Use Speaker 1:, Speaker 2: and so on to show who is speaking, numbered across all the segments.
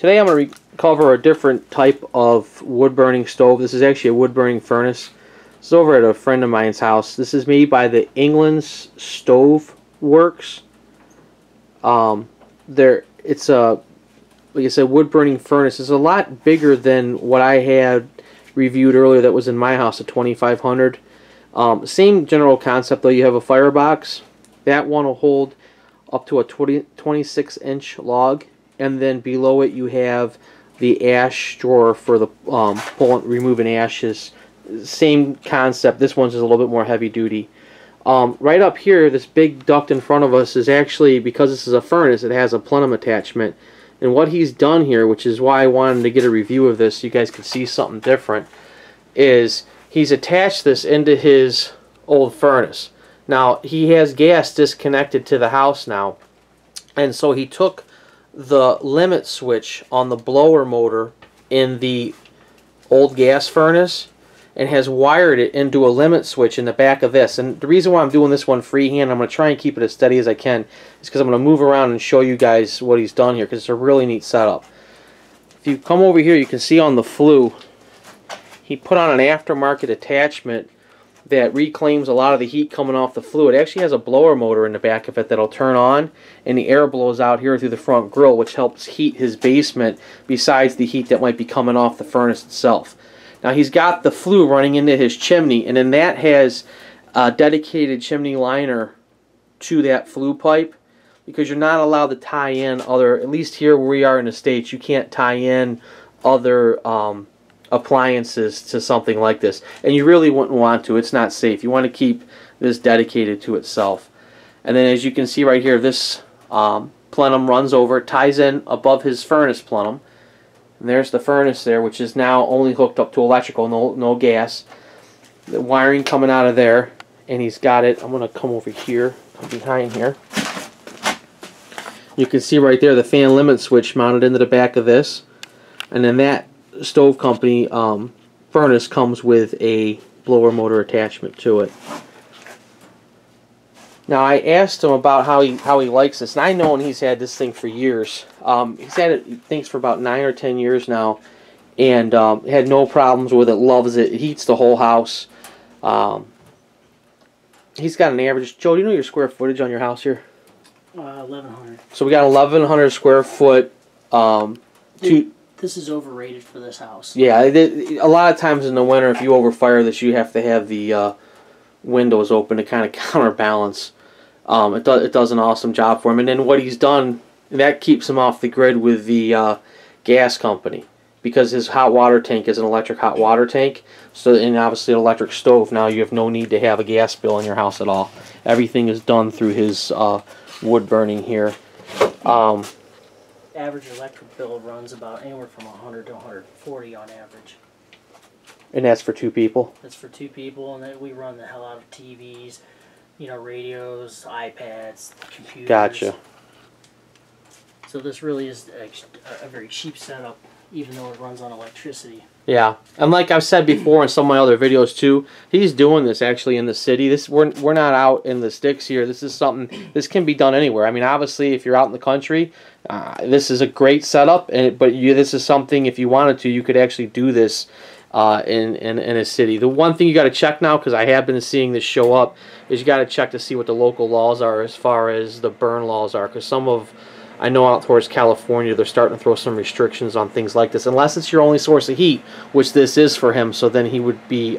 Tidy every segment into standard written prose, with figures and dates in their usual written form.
Speaker 1: Today I'm going to cover a different type of wood burning stove. This is actually a wood burning furnace. This is over at a friend of mine's house. This is made by the England's Stove Works. It's a, like I said, wood burning furnace. It's a lot bigger than what I had reviewed earlier that was in my house, a 2500. Same general concept though. You have a firebox. That one will hold up to a 26-inch log, and then below it you have the ash drawer for the removing ashes. Same concept. This one's just a little bit more heavy duty. Right up here, this big duct in front of us is actually, because this is a furnace, it has a plenum attachment. And what he's done here, which is why I wanted to get a review of this so you guys could see something different, is he's attached this into his old furnace. Now, he has gas disconnected to the house now, and so he took the limit switch on the blower motor in the old gas furnace and has wired it into a limit switch in the back of this. And the reason why I'm doing this one freehand, I'm going to try and keep it as steady as I can, is because I'm going to move around and show you guys what he's done here, because it's a really neat setup. If you come over here, you can see on the flue, he put on an aftermarket attachment that reclaims a lot of the heat coming off the flue. It actually has a blower motor in the back of it that'll turn on, and the air blows out here through the front grill, which helps heat his basement besides the heat that might be coming off the furnace itself. Now he's got the flue running into his chimney, and then that has a dedicated chimney liner to that flue pipe, because you're not allowed to tie in other, at least here where we are in the States, you can't tie in other appliances to something like this, and you really wouldn't want to. It's not safe. You want to keep this dedicated to itself. And then as you can see right here, this plenum runs over, ties in above his furnace plenum, and there's the furnace there, which is now only hooked up to electrical, no gas. The wiring coming out of there, and he's got it. I'm going to come over here, come behind here. You can see right there the fan limit switch mounted into the back of this, and then that stove company furnace comes with a blower motor attachment to it. Now I asked him about how he likes this, and I know he's had this thing for years. He's had it, thinks, for about 9 or 10 years now, and had no problems with it. Loves it. It heats the whole house. He's got an average. Joe, do you know your square footage on your house here?
Speaker 2: 1,100.
Speaker 1: So we got 1,100 square foot.
Speaker 2: This is overrated for this house.
Speaker 1: Yeah, a lot of times in the winter, if you overfire this, you have to have the windows open to kind of counterbalance. It does an awesome job for him. And then what he's done, that keeps him off the grid with the gas company, because his hot water tank is an electric hot water tank. So, and obviously an electric stove. Now you have no need to have a gas bill in your house at all. Everything is done through his wood burning here.
Speaker 2: Average electric bill runs about anywhere from 100 to 140 on average.
Speaker 1: And that's for 2 people?
Speaker 2: That's for 2 people, and then we run the hell out of TVs, you know, radios, iPads, computers.
Speaker 1: Gotcha.
Speaker 2: So this really is a very cheap setup, even though it runs on electricity.
Speaker 1: Yeah, and like I've said before in some of my other videos too, he's doing this actually in the city. We're not out in the sticks here. This is something, this can be done anywhere. I mean, obviously, if you're out in the country, this is a great setup. But this is something, if you wanted to, you could actually do this in a city. The one thing you got to check now, because I have been seeing this show up, is you got to check to see what the local laws are as far as the burn laws are, because I know out towards California, they're starting to throw some restrictions on things like this, unless it's your only source of heat, which this is for him. So then he would be,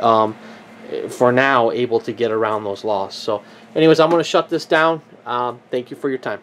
Speaker 1: for now, able to get around those laws. So anyways, I'm going to shut this down. Thank you for your time.